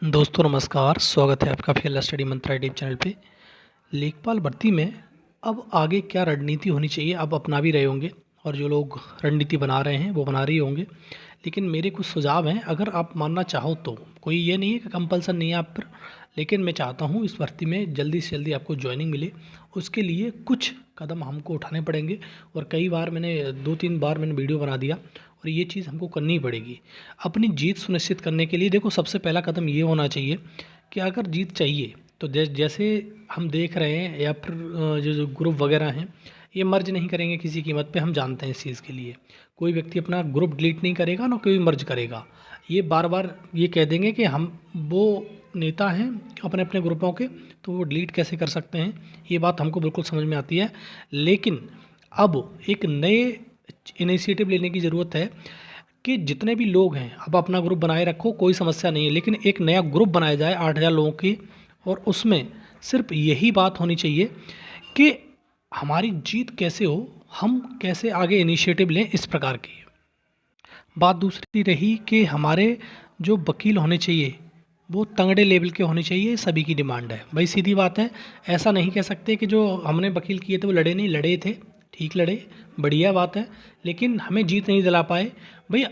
दोस्तों नमस्कार, स्वागत है आपका फेल स्टडी मंत्रा यूट्यूब चैनल पे। लेखपाल भर्ती में अब आगे क्या रणनीति होनी चाहिए आप अपना भी रहे होंगे, और जो लोग रणनीति बना रहे हैं वो बना रहे होंगे। लेकिन मेरे कुछ सुझाव हैं, अगर आप मानना चाहो तो। कोई ये नहीं है कि कंपल्सन नहीं है आप पर, लेकिन मैं चाहता हूँ इस भर्ती में जल्दी से जल्दी आपको ज्वाइनिंग मिले। उसके लिए कुछ कदम हमको उठाने पड़ेंगे, और कई बार मैंने 2-3 बार मैंने वीडियो बना दिया, और ये चीज़ हमको करनी ही पड़ेगी अपनी जीत सुनिश्चित करने के लिए। देखो, सबसे पहला कदम ये होना चाहिए कि अगर जीत चाहिए तो जैसे हम देख रहे हैं, या फिर जो ग्रुप वगैरह हैं ये मर्ज नहीं करेंगे किसी कीमत पे। हम जानते हैं इस चीज़ के लिए कोई व्यक्ति अपना ग्रुप डिलीट नहीं करेगा, ना कोई मर्ज करेगा। ये बार बार ये कह देंगे कि हम वो नेता हैं अपने अपने ग्रुपों के, तो वो डिलीट कैसे कर सकते हैं। ये बात हमको बिल्कुल समझ में आती है, लेकिन अब एक नए इनिशिएटिव लेने की ज़रूरत है कि जितने भी लोग हैं अब अपना ग्रुप बनाए रखो, कोई समस्या नहीं है, लेकिन एक नया ग्रुप बनाया जाए 8,000 लोगों की, और उसमें सिर्फ यही बात होनी चाहिए कि हमारी जीत कैसे हो, हम कैसे आगे इनिशिएटिव लें, इस प्रकार की बात। दूसरी रही कि हमारे जो वकील होने चाहिए वो तगड़े लेवल के होने चाहिए, सभी की डिमांड है भाई, सीधी बात है। ऐसा नहीं कह सकते कि जो हमने वकील किए थे वो लड़े नहीं, लड़े थे, ठीक लड़े, बढ़िया बात है, लेकिन हमें जीत नहीं दिला पाए। भाई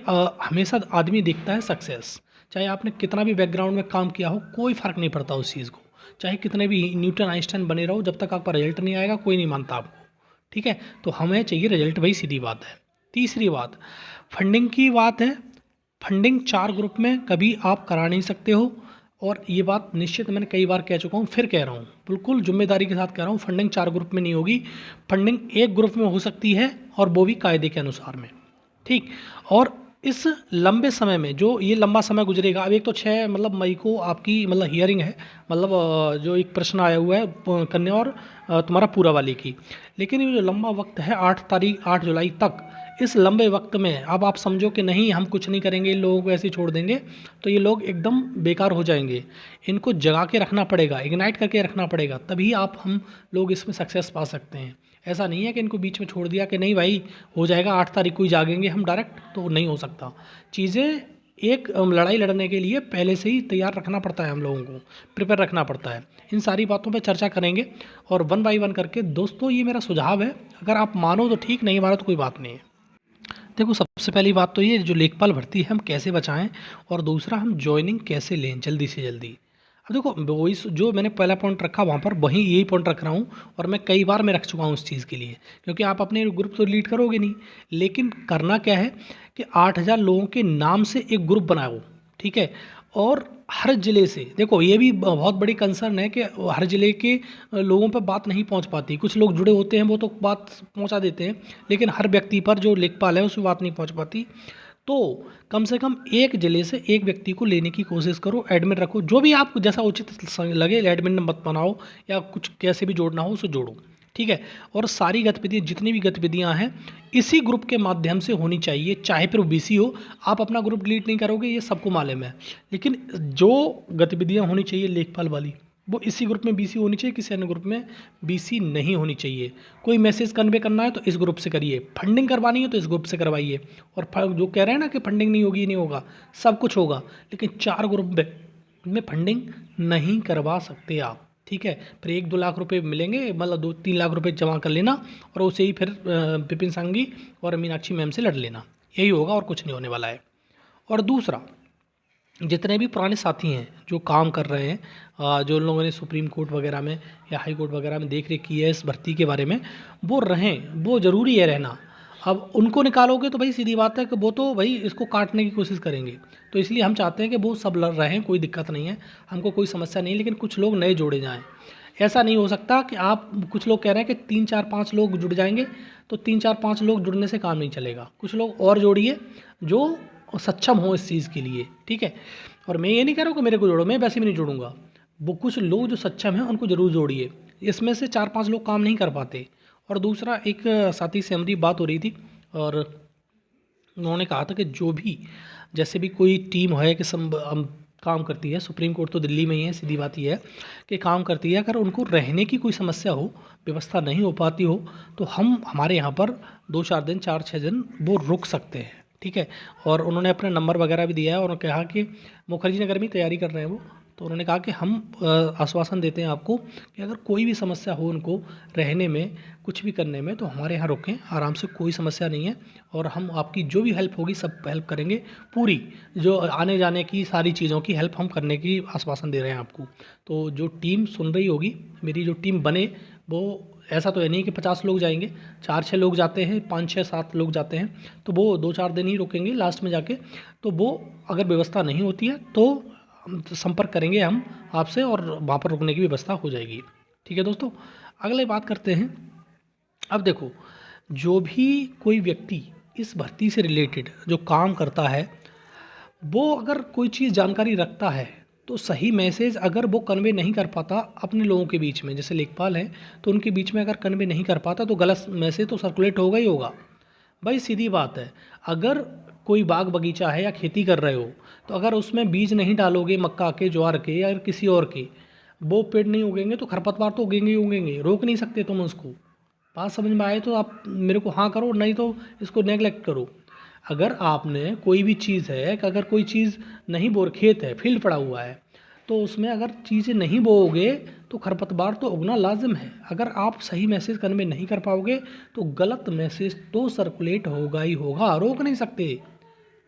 हमेशा आदमी देखता है सक्सेस, चाहे आपने कितना भी बैकग्राउंड में काम किया हो, कोई फ़र्क नहीं पड़ता उस चीज़ को। चाहे कितने भी न्यूटन आइंस्टाइन बने रहो, जब तक आपका रिजल्ट नहीं आएगा कोई नहीं मानता आपको, ठीक है। तो हमें चाहिए रिजल्ट, भाई सीधी बात है। तीसरी बात फंडिंग की बात है। फंडिंग 4 ग्रुप में कभी आप करा नहीं सकते हो, और ये बात निश्चित मैंने कई बार कह चुका हूँ, फिर कह रहा हूँ, बिल्कुल जिम्मेदारी के साथ कह रहा हूँ, फंडिंग 4 ग्रुप में नहीं होगी। फंडिंग एक ग्रुप में हो सकती है, और वो भी कायदे के अनुसार में, ठीक। और इस लंबे समय में जो ये लंबा समय गुजरेगा, अब एक तो 6 मतलब मई को आपकी मतलब हियरिंग है, मतलब जो एक प्रश्न आया हुआ है कन्या और तुम्हारा पूरा वाले की। लेकिन ये जो लंबा वक्त है 8 जुलाई तक, इस लंबे वक्त में अब आप समझो कि नहीं हम कुछ नहीं करेंगे, इन लोगों को ऐसे ही छोड़ देंगे, तो ये लोग एकदम बेकार हो जाएंगे। इनको जगा के रखना पड़ेगा, इग्नाइट करके रखना पड़ेगा, तभी आप हम लोग इसमें सक्सेस पा सकते हैं। ऐसा नहीं है कि इनको बीच में छोड़ दिया कि नहीं भाई हो जाएगा 8 तारीख को ही जागेंगे हम डायरेक्ट, तो नहीं हो सकता। चीज़ें एक लड़ाई लड़ने के लिए पहले से ही तैयार रखना पड़ता है, हम लोगों को प्रिपेयर रखना पड़ता है। इन सारी बातों पे चर्चा करेंगे, और वन बाय वन करके। दोस्तों ये मेरा सुझाव है, अगर आप मानो तो ठीक, नहीं मानो तो कोई बात नहीं है। देखो, सबसे पहली बात तो ये जो लेखपाल भर्ती है हम कैसे बचाएं, और दूसरा हम ज्वाइनिंग कैसे लें जल्दी से जल्दी। अब देखो, वही जो मैंने पहला पॉइंट रखा वहाँ पर वहीं यही पॉइंट रख रहा हूँ, और मैं कई बार मैं रख चुका हूँ उस चीज़ के लिए, क्योंकि आप अपने ग्रुप तो लीड करोगे नहीं। लेकिन करना क्या है कि 8,000 लोगों के नाम से एक ग्रुप बनाओ, ठीक है। और हर ज़िले से, देखो ये भी बहुत बड़ी कंसर्न है कि हर ज़िले के लोगों पर बात नहीं पहुंच पाती। कुछ लोग जुड़े होते हैं वो तो बात पहुंचा देते हैं, लेकिन हर व्यक्ति पर जो लेखपाल है उस पर बात नहीं पहुंच पाती। तो कम से कम एक ज़िले से एक व्यक्ति को लेने की कोशिश करो, एडमिन रखो, जो भी आपको जैसा उचित लगे एडमिन मत बनाओ, या कुछ कैसे भी जोड़ना हो उसे जोड़ो, ठीक है। और सारी गतिविधियाँ, जितनी भी गतिविधियाँ हैं इसी ग्रुप के माध्यम से होनी चाहिए, चाहे फिर वो बीसी हो। आप अपना ग्रुप डिलीट नहीं करोगे, ये सबको मालूम है, लेकिन जो गतिविधियाँ होनी चाहिए लेखपाल वाली, वो इसी ग्रुप में बीसी होनी चाहिए, किसी अन्य ग्रुप में बीसी नहीं होनी चाहिए। कोई मैसेज कन्वे करना है तो इस ग्रुप से करिए, फंडिंग करवानी है तो इस ग्रुप से करवाइए। और जो कह रहे हैं ना कि फंडिंग नहीं होगी, नहीं होगा, सब कुछ होगा, लेकिन 4 ग्रुप में फंडिंग नहीं करवा सकते आप, ठीक है। फिर 1-2 लाख रुपए मिलेंगे, मतलब 2-3 लाख रुपए जमा कर लेना, और उसे ही फिर विपिन सांघी और मीनाक्षी मैम से लड़ लेना, यही होगा, और कुछ नहीं होने वाला है। और दूसरा, जितने भी पुराने साथी हैं जो काम कर रहे हैं, जो लोगों ने सुप्रीम कोर्ट वगैरह में या हाई कोर्ट वगैरह में देख रेख की है इस भर्ती के बारे में, वो रहें, वो ज़रूरी है रहना। अब उनको निकालोगे तो भाई सीधी बात है कि वो तो भाई इसको काटने की कोशिश करेंगे। तो इसलिए हम चाहते हैं कि वो सब लड़ रहें, कोई दिक्कत नहीं है, हमको कोई समस्या नहीं, लेकिन कुछ लोग नए जोड़े जाएँ। ऐसा नहीं हो सकता कि आप, कुछ लोग कह रहे हैं कि 3-4-5 लोग जुड़ जाएंगे, तो 3-4-5 लोग जुड़ने से काम नहीं चलेगा। कुछ लोग और जोड़िए जो सक्षम हो इस चीज़ के लिए, ठीक है। और मैं ये नहीं कह रहा हूँ कि मेरे को जोड़ो, मैं वैसे भी नहीं जोड़ूंगा। वो कुछ लोग जो सक्षम हैं उनको ज़रूर जोड़िए, इसमें से 4-5 लोग काम नहीं कर पाते। और दूसरा, एक साथी से हमारी बात हो रही थी, और उन्होंने कहा था कि जो भी, जैसे भी कोई टीम है कि काम करती है, सुप्रीम कोर्ट तो दिल्ली में ही है, सीधी बात ये है कि काम करती है, अगर उनको रहने की कोई समस्या हो, व्यवस्था नहीं हो पाती हो, तो हम हमारे यहाँ पर 2-4 दिन, 4-6 दिन वो रुक सकते हैं, ठीक है। और उन्होंने अपना नंबर वगैरह भी दिया है, और कहा कि मुखर्जी नगर में तैयारी कर रहे हैं वो, तो उन्होंने कहा कि हम आश्वासन देते हैं आपको कि अगर कोई भी समस्या हो उनको रहने में, कुछ भी करने में, तो हमारे यहाँ रुकें आराम से, कोई समस्या नहीं है और हम आपकी जो भी हेल्प होगी सब हेल्प करेंगे, पूरी जो आने जाने की सारी चीज़ों की हेल्प हम करने की आश्वासन दे रहे हैं आपको। तो जो टीम सुन रही होगी, मेरी जो टीम बने, वो ऐसा तो है नहीं कि 50 लोग जाएंगे, 4-6 लोग जाते हैं, 5-6-7 लोग जाते हैं, तो वो 2-4 दिन ही रुकेंगे लास्ट में जाके। तो वो अगर व्यवस्था नहीं होती है तो संपर्क करेंगे हम आपसे और वहाँ पर रुकने की व्यवस्था हो जाएगी। ठीक है दोस्तों, अगले बात करते हैं। अब देखो, जो भी कोई व्यक्ति इस भर्ती से रिलेटेड जो काम करता है, वो अगर कोई चीज़ जानकारी रखता है तो सही मैसेज अगर वो कन्वे नहीं कर पाता अपने लोगों के बीच में, जैसे लेखपाल हैं तो उनके बीच में अगर कन्वे नहीं कर पाता तो गलत मैसेज तो सर्कुलेट होगा ही होगा। भाई सीधी बात है, अगर कोई बाग बगीचा है या खेती कर रहे हो तो अगर उसमें बीज नहीं डालोगे मक्का के, ज्वार के या किसी और के, वो पेड़ नहीं उगेंगे तो खरपतवार तो उगेंगे ही उगेंगे, रोक नहीं सकते तुम उसको। बात समझ में आए तो आप मेरे को हाँ करो, नहीं तो इसको नेगलेक्ट करो। अगर आपने कोई भी चीज़ है कि अगर कोई चीज़ नहीं बो, खेत है, फील्ड पड़ा हुआ है, तो उसमें अगर चीज़ें नहीं बोओगे तो खरपतवार तो उगना लाजिम है। अगर आप सही मैसेज कन्वे नहीं कर पाओगे तो गलत मैसेज तो सर्कुलेट होगा ही होगा, रोक नहीं सकते।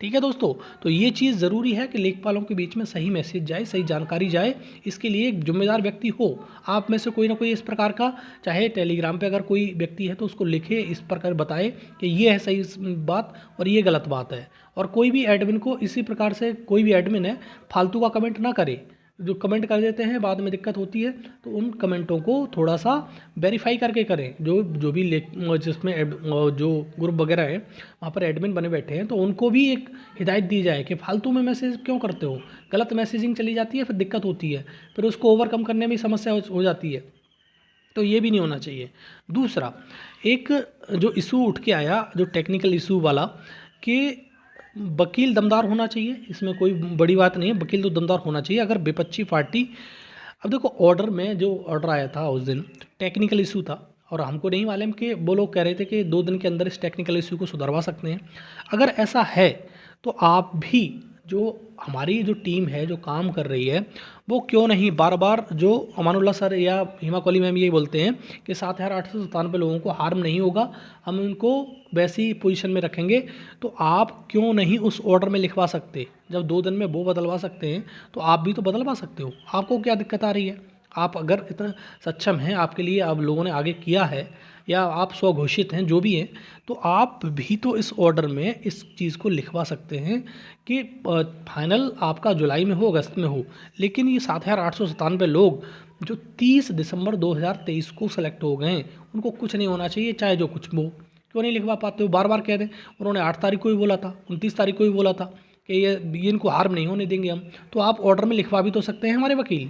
ठीक है दोस्तों, तो ये चीज़ ज़रूरी है कि लेखपालों के बीच में सही मैसेज जाए, सही जानकारी जाए। इसके लिए एक जिम्मेदार व्यक्ति हो, आप में से कोई ना कोई इस प्रकार का, चाहे टेलीग्राम पे अगर कोई व्यक्ति है तो उसको लिखे, इस प्रकार बताए कि ये है सही बात और ये गलत बात है। और कोई भी एडमिन को इसी प्रकार से, कोई भी एडमिन है फालतू का कमेंट ना करे। जो कमेंट कर देते हैं बाद में दिक्कत होती है, तो उन कमेंटों को थोड़ा सा वेरीफाई करके करें। जो जो भी जिसमें जो ग्रुप वगैरह है वहाँ पर एडमिन बने बैठे हैं तो उनको भी एक हिदायत दी जाए कि फालतू में मैसेज क्यों करते हो, गलत मैसेजिंग चली जाती है, फिर दिक्कत होती है, फिर उसको ओवरकम करने में समस्या हो जाती है। तो ये भी नहीं होना चाहिए। दूसरा, एक जो इशू उठ के आया, जो टेक्निकल इशू वाला, कि वकील दमदार होना चाहिए, इसमें कोई बड़ी बात नहीं है, वकील तो दमदार होना चाहिए अगर विपक्षी पार्टी। अब देखो, ऑर्डर में जो ऑर्डर आया था उस दिन टेक्निकल इशू था और हमको नहीं मालूम कि वो लोग कह रहे थे कि 2 दिन के अंदर इस टेक्निकल इशू को सुधरवा सकते हैं। अगर ऐसा है तो आप भी, जो हमारी जो टीम है जो काम कर रही है, वो क्यों नहीं बार बार, जो अमानुल्लाह सर या हिमा कोहली मैम यही बोलते हैं कि 7,897 लोगों को हार्म नहीं होगा, हम उनको वैसी पोजीशन में रखेंगे, तो आप क्यों नहीं उस ऑर्डर में लिखवा सकते? जब 2 दिन में वो बदलवा सकते हैं तो आप भी तो बदलवा सकते हो। आपको क्या दिक्कत आ रही है? आप अगर इतना सक्षम हैं, आपके लिए आप लोगों ने आगे किया है या आप स्वघोषित हैं, जो भी हैं, तो आप भी तो इस ऑर्डर में इस चीज़ को लिखवा सकते हैं कि फाइनल आपका जुलाई में हो, अगस्त में हो। लेकिन ये 7,897 लोग जो 30 दिसंबर 2023 को सेलेक्ट हो गए हैं, उनको कुछ नहीं होना चाहिए, चाहे जो कुछ हो। क्यों नहीं लिखवा पाते हो? बार बार कह दें। उन्होंने 8 तारीख को ही बोला था, 29 तारीख को ही बोला था कि ये इनको हार्म नहीं होने देंगे हम। तो आप ऑर्डर में लिखवा भी तो सकते हैं हमारे वकील।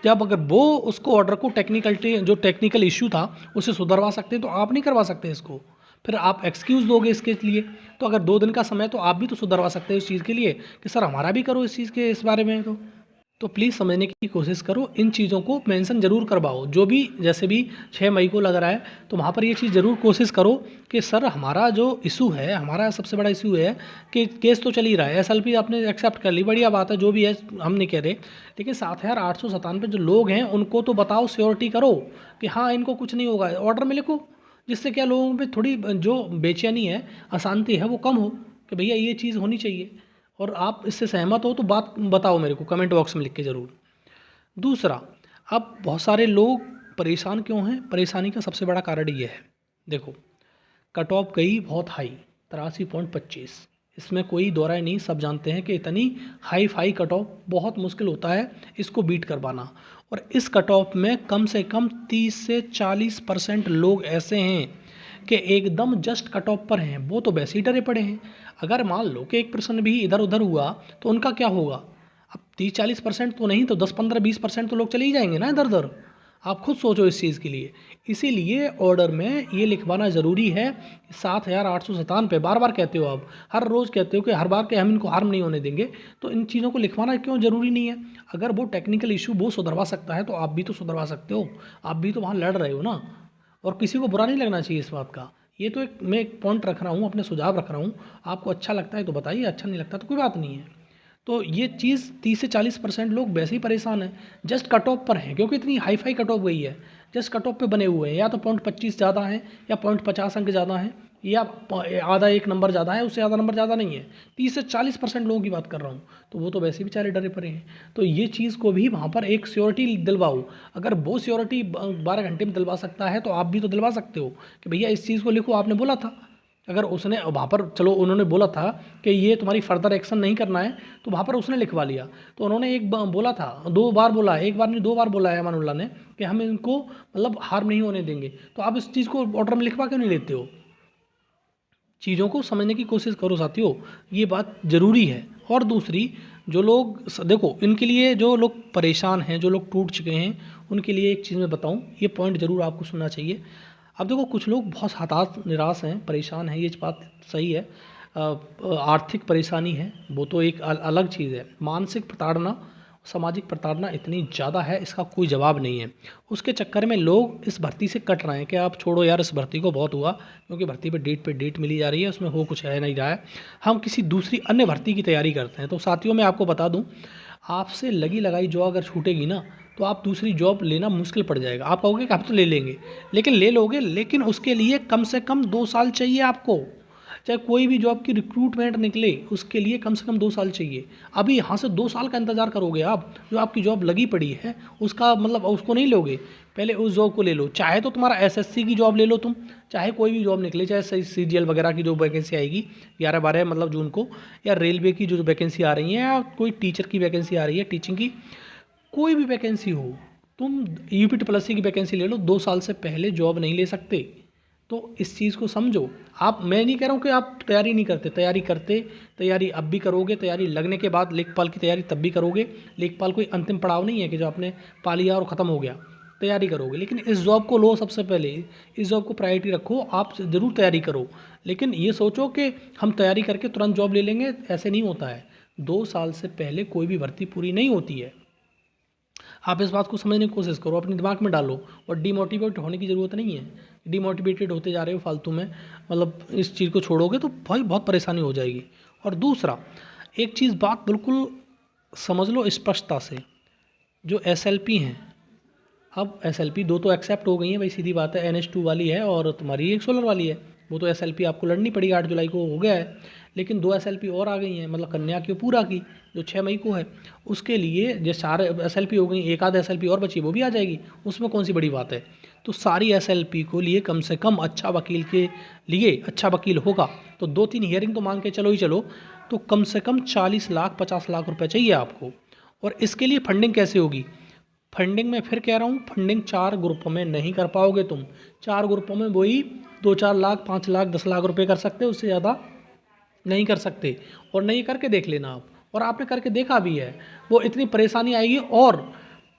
जब अगर वो उसको ऑर्डर को जो टेक्निकल इश्यू था उसे सुधरवा सकते हैं तो आप नहीं करवा सकते इसको? फिर आप एक्सक्यूज़ दोगे इसके लिए? तो अगर 2 दिन का समय, तो आप भी तो सुधरवा सकते हो इस चीज़ के लिए कि सर हमारा भी करो इस चीज़ के, इस बारे में। तो प्लीज़ समझने की कोशिश करो, इन चीज़ों को मेंशन ज़रूर करवाओ। जो भी, जैसे भी 6 मई को लग रहा है तो वहाँ पर ये चीज़ ज़रूर कोशिश करो कि सर हमारा जो इशू है, हमारा सबसे बड़ा इशू है कि केस तो चल ही रहा है, एसएलपी आपने एक्सेप्ट कर ली, बढ़िया बात है, जो भी है हम नहीं कह रहे, लेकिन 7,897 जो लोग हैं उनको तो बताओ, श्योरिटी करो कि हाँ इनको कुछ नहीं होगा, ऑर्डर में लिखो, जिससे क्या लोगों में थोड़ी जो बेचैनी है, अशांति है, वो कम हो कि भैया ये चीज़ होनी चाहिए। और आप इससे सहमत हो तो बात बताओ मेरे को कमेंट बॉक्स में लिख के ज़रूर। दूसरा, अब बहुत सारे लोग परेशान क्यों हैं? परेशानी का सबसे बड़ा कारण ये है, देखो, कट ऑफ गई बहुत हाई, 83.25, इसमें कोई दो राय नहीं, सब जानते हैं कि इतनी हाई फाई कट ऑफ बहुत मुश्किल होता है इसको बीट कर पाना। और इस कट ऑफ में कम से कम 30 से 40% लोग ऐसे हैं कि एकदम जस्ट कट ऑफ पर हैं, वो तो वैसे ही डरे पड़े हैं। अगर मान लो कि 1% भी इधर उधर हुआ तो उनका क्या होगा? अब 30-40% तो नहीं तो 10-15-20% तो लोग चले ही जाएंगे ना इधर उधर। आप खुद सोचो इस चीज़ के लिए। इसीलिए ऑर्डर में ये लिखवाना ज़रूरी है। 7,897 बार बार कहते हो आप, हर रोज़ कहते हो कि हर बार के हम इनको हार्म नहीं होने देंगे, तो इन चीज़ों को लिखवाना क्यों ज़रूरी नहीं है? अगर वो टेक्निकल इशू वो सुधरवा सकता है तो आप भी तो सुधरवा सकते हो, आप भी तो वहाँ लड़ रहे हो ना। और किसी को बुरा नहीं लगना चाहिए इस बात का। ये तो मैं एक पॉइंट रख रहा हूँ, अपने सुझाव रख रहा हूँ, आपको अच्छा लगता है तो बताइए, अच्छा नहीं लगता तो कोई बात नहीं है। तो ये चीज़ 30 से 40% लोग वैसे ही परेशान हैं, जस्ट कट ऑफ पर हैं, क्योंकि इतनी हाई फाई कट ऑफ गई है, जस्ट कट ऑफ पे बने हुए हैं, या तो 0.25 ज़्यादा है, या 0.50 अंक ज़्यादा है, या आधा एक नंबर ज़्यादा है, उससे ज़्यादा नंबर ज़्यादा नहीं है। 30 से 40% लोगों की बात कर रहा हूँ, तो वो तो वैसे ही बेचारे डरे पड़े हैं। तो ये चीज़ को भी वहाँ पर एक श्योरिटी दिलवाओ। अगर वो श्योरिटी 12 घंटे में दिलवा सकता है, तो आप भी तो दिलवा सकते हो कि भैया इस चीज़ को लिखो, आपने बोला था। अगर उसने वहाँ पर, चलो उन्होंने बोला था कि ये तुम्हारी फर्दर एक्शन नहीं करना है, तो वहाँ पर उसने लिखवा लिया। तो उन्होंने बोला था, 2 बार बोला है, एक बार नहीं 2 बार बोला है अमानुल्लाह ने कि हम इनको मतलब हार्म नहीं होने देंगे। तो आप इस चीज़ को ऑर्डर में लिखवा क्यों नहीं लेते हो? चीज़ों को समझने की कोशिश करो साथियों, ये बात ज़रूरी है। और दूसरी, जो लोग देखो, इनके लिए जो लोग परेशान हैं, जो लोग टूट चुके हैं, उनके लिए एक चीज़ मैं बताऊं, ये पॉइंट ज़रूर आपको सुनना चाहिए। अब देखो, कुछ लोग बहुत हताश निराश हैं, परेशान हैं, ये बात सही है। आर्थिक परेशानी है, वो तो एक अलग चीज़ है। मानसिक प्रताड़ना, सामाजिक प्रताड़ना इतनी ज़्यादा है, इसका कोई जवाब नहीं है। उसके चक्कर में लोग इस भर्ती से कट रहे हैं कि आप छोड़ो यार, इस भर्ती को बहुत हुआ, क्योंकि भर्ती पे डेट मिली जा रही है, उसमें हो कुछ है नहीं रहा है, हम किसी दूसरी अन्य भर्ती की तैयारी करते हैं। तो साथियों, मैं आपको बता दूं, आपसे लगी लगाई जॉब अगर छूटेगी ना, तो आप दूसरी जॉब लेना मुश्किल पड़ जाएगा। आप कहोगे कि आप तो ले लेंगे, लेकिन ले लोगे, लेकिन उसके लिए कम से कम 2 साल चाहिए आपको। चाहे कोई भी जॉब की रिक्रूटमेंट निकले, उसके लिए कम से कम 2 साल चाहिए। अभी यहाँ से 2 साल का इंतज़ार करोगे आप, जो आपकी जॉब लगी पड़ी है उसका मतलब उसको नहीं लोगे, पहले उस जॉब को ले लो। चाहे तो तुम्हारा एसएससी की जॉब ले लो तुम, चाहे कोई भी जॉब निकले, चाहे सीजीएल वगैरह की जो वैकेंसी आएगी 11-12 मतलब जून को, या रेलवे की जो वैकेंसी आ रही है, या कोई टीचर की वैकेंसी आ रही है, टीचिंग की, कोई भी वैकेंसी हो, तुम यूपी+सी की वैकेंसी ले लो। 2 साल से पहले जॉब नहीं ले सकते। तो इस चीज़ को समझो। आप, मैं नहीं कह रहा हूँ कि आप तैयारी नहीं करते, तैयारी अब भी करोगे, तैयारी लगने के बाद लेखपाल की तैयारी तब भी करोगे। लेखपाल कोई अंतिम पड़ाव नहीं है कि जो आपने पा लिया और ख़त्म हो गया, तैयारी करोगे। लेकिन इस जॉब को लो सबसे पहले, इस जॉब को प्रायोरिटी रखो, आप ज़रूर तैयारी करो। लेकिन ये सोचो कि हम तैयारी करके तुरंत जॉब ले लेंगे, ऐसे नहीं होता है। 2 साल से पहले कोई भी भर्ती पूरी नहीं होती है। आप इस बात को समझने की कोशिश करो, अपने दिमाग में डालो, और डीमोटिवेट होने की ज़रूरत नहीं है। डीमोटिवेटेड होते जा रहे हो फालतू में, मतलब इस चीज़ को छोड़ोगे तो भाई बहुत परेशानी हो जाएगी। और दूसरा, एक चीज़ बात बिल्कुल समझ लो स्पष्टता से, जो एसएलपी हैं, अब एसएलपी 2 तो एक्सेप्ट हो गई हैं भाई, सीधी बात है। NH2 वाली है और तुम्हारी एक सोलर वाली है, वो तो एसएलपी आपको लड़नी पड़ी, 8 जुलाई को हो गया है। लेकिन 2 एसएलपी और आ गई हैं, मतलब कन्या की पूरा की, जो 6 मई को है, उसके लिए जो 4 एसएलपी हो गई, एक आध एसएलपी और बची, वो भी आ जाएगी, उसमें कौन सी बड़ी बात है। तो सारी एसएलपी को लिए कम से कम अच्छा वकील के लिए, अच्छा वकील होगा तो 2-3 हियरिंग तो मान के चलो ही चलो, तो कम से कम 40 लाख 50 लाख रुपए चाहिए आपको। और इसके लिए फंडिंग कैसे होगी? फंडिंग में फिर कह रहा हूँ, फंडिंग 4 ग्रुपों में नहीं कर पाओगे तुम। 4 ग्रुपों में वही 2-4 लाख 5 लाख 10 लाख रुपए कर सकते हो, उससे ज़्यादा नहीं कर सकते। और नहीं करके देख लेना आप, और आपने करके देखा भी है, वो इतनी परेशानी आएगी। और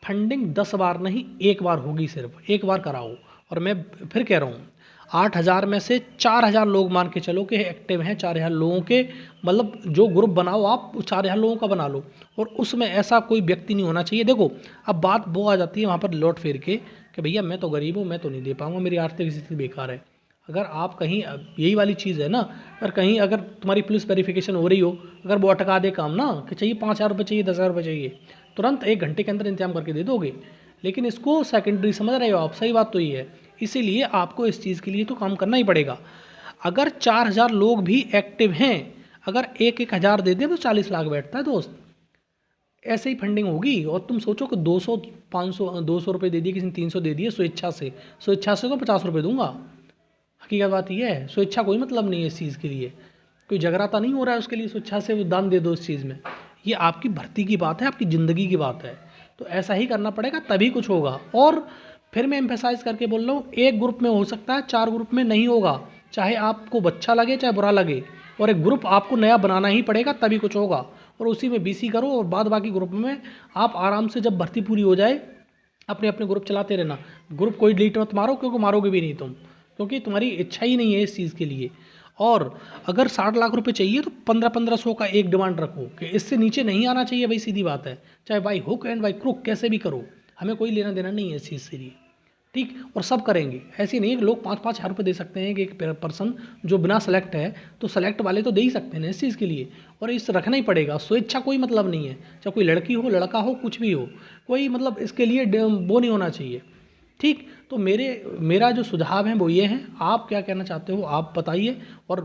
फंडिंग 10 बार नहीं, 1 बार होगी, सिर्फ 1 बार कराओ। और मैं फिर कह रहा हूँ, 8,000 में से 4,000 लोग मान के चलो कि एक्टिव हैं। 4,000 लोगों के मतलब जो ग्रुप बनाओ आप, 4,000 लोगों का बना लो, और उसमें ऐसा कोई व्यक्ति नहीं होना चाहिए। देखो, अब बात वो आ जाती है वहाँ पर लौट फिर के कि भैया मैं तो गरीब हूँ, मैं तो नहीं दे पाऊँगा, मेरी आर्थिक स्थिति बेकार है। अगर आप कहीं, यही वाली चीज़ है ना, अगर कहीं अगर तुम्हारी पुलिस वेरिफिकेशन हो रही हो, अगर वो अटका दे काम ना, कि चाहिए 5,000 रुपये चाहिए, 10,000 रुपये चाहिए, तुरंत 1 घंटे के अंदर इंतजाम करके दे दोगे। लेकिन इसको सेकेंडरी समझ रहे हो आप, सही बात तो ये है। इसीलिए आपको इस चीज़ के लिए तो काम करना ही पड़ेगा। अगर 4,000 लोग भी एक्टिव हैं, अगर 1-1 हज़ार दे दें तो 40 लाख बैठता है दोस्त। ऐसे ही फंडिंग होगी। और तुम सोचो कि 200 500 200 रुपये दे दिए, किसी ने 300 दे दिए स्वेच्छा से, स्वेच्छा से तो 50 रुपये दूंगा। हकीकत बात यह है, स्वेच्छा कोई मतलब नहीं है इस चीज़ के लिए, कोई झगड़ाता नहीं हो रहा है उसके लिए, स्वेच्छा से दान दे दो इस चीज़ में। ये आपकी भर्ती की बात है, आपकी ज़िंदगी की बात है, तो ऐसा ही करना पड़ेगा, तभी कुछ होगा। और फिर मैं एम्फेसाइज करके बोल रहा हूँ, एक ग्रुप में हो सकता है, 4 ग्रुप में नहीं होगा, चाहे आपको अच्छा लगे चाहे बुरा लगे। और एक ग्रुप आपको नया बनाना ही पड़ेगा, तभी कुछ होगा। और उसी में बीसी करो, और बाद बाकी ग्रुप में आप आराम से, जब भर्ती पूरी हो जाए, अपने अपने ग्रुप चलाते रहना। ग्रुप कोई डिलीट मत मारो, क्योंकि मारोगे भी नहीं तुम, क्योंकि तुम्हारी इच्छा ही नहीं है इस चीज़ के लिए। और अगर 60 लाख रुपए चाहिए तो 1500 का एक डिमांड रखो कि इससे नीचे नहीं आना चाहिए भाई, सीधी बात है। चाहे by hook and by crook कैसे भी करो, हमें कोई लेना देना नहीं है इस चीज़ से लिए, ठीक, और सब करेंगे। ऐसे नहीं है कि लोग 5-5 हज़ार रुपये दे सकते हैं कि एक पर्सन जो बिना सेलेक्ट है, तो सेलेक्ट वाले तो दे ही सकते हैं ना इस चीज़ के लिए। और इस रखना ही पड़ेगा, स्वेच्छा कोई मतलब नहीं है, चाहे कोई लड़की हो लड़का हो कुछ भी हो, कोई मतलब इसके लिए वो नहीं होना चाहिए। ठीक, तो मेरा जो सुझाव है वो ये हैं, आप क्या कहना चाहते हो आप बताइए और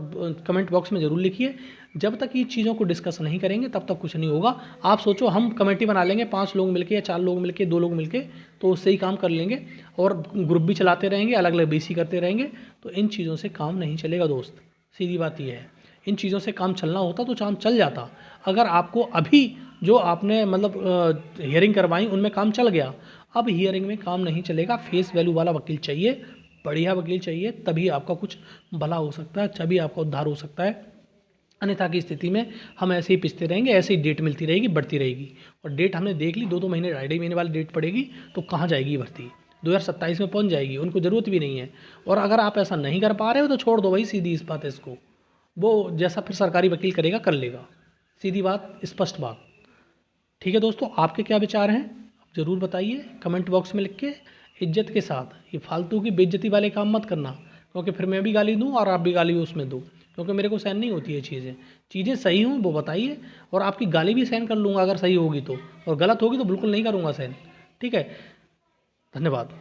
कमेंट बॉक्स में ज़रूर लिखिए। जब तक ये चीज़ों को डिस्कस नहीं करेंगे तब तक कुछ नहीं होगा। आप सोचो हम कमेटी बना लेंगे 5 लोग मिलके या 4 लोग मिलके, 2 लोग मिलके, तो उससे ही काम कर लेंगे और ग्रुप भी चलाते रहेंगे, अलग अलग बीसी करते रहेंगे, तो इन चीज़ों से काम नहीं चलेगा दोस्त। सीधी बात ये है, इन चीज़ों से काम चलना होता तो काम चल जाता। अगर आपको अभी जो आपने मतलब हियरिंग करवाई उनमें काम चल गया, अब हियरिंग में काम नहीं चलेगा। फेस वैल्यू वाला वकील चाहिए, बढ़िया वकील चाहिए, तभी आपका कुछ भला हो सकता है, तभी आपका उद्धार हो सकता है। अन्यथा की स्थिति में हम ऐसे ही पिसते रहेंगे, ऐसे ही डेट मिलती रहेगी, बढ़ती रहेगी। और डेट हमने देख ली, 2-2 महीने 2.5 महीने वाली डेट पड़ेगी, तो कहाँ जाएगी भर्ती? 2027 में पहुंच जाएगी, उनको ज़रूरत भी नहीं है। और अगर आप ऐसा नहीं कर पा रहे हो तो छोड़ दो भाई, सीधी इस बात है इसको, वो जैसा फिर सरकारी वकील करेगा कर लेगा। सीधी बात, स्पष्ट बात। ठीक है दोस्तों, आपके क्या विचार हैं आप ज़रूर बताइए कमेंट बॉक्स में लिख के, इज्जत के साथ। ये फालतू की बेइज्जती वाले काम मत करना, क्योंकि फिर मैं भी गाली दूँ और आप भी गाली उसमें दो, क्योंकि मेरे को सहन नहीं होती है चीज़ें सही हों वो बताइए, और आपकी गाली भी सहन कर लूँगा अगर सही होगी तो, और गलत होगी तो बिल्कुल नहीं करूँगा सहन। ठीक है, धन्यवाद।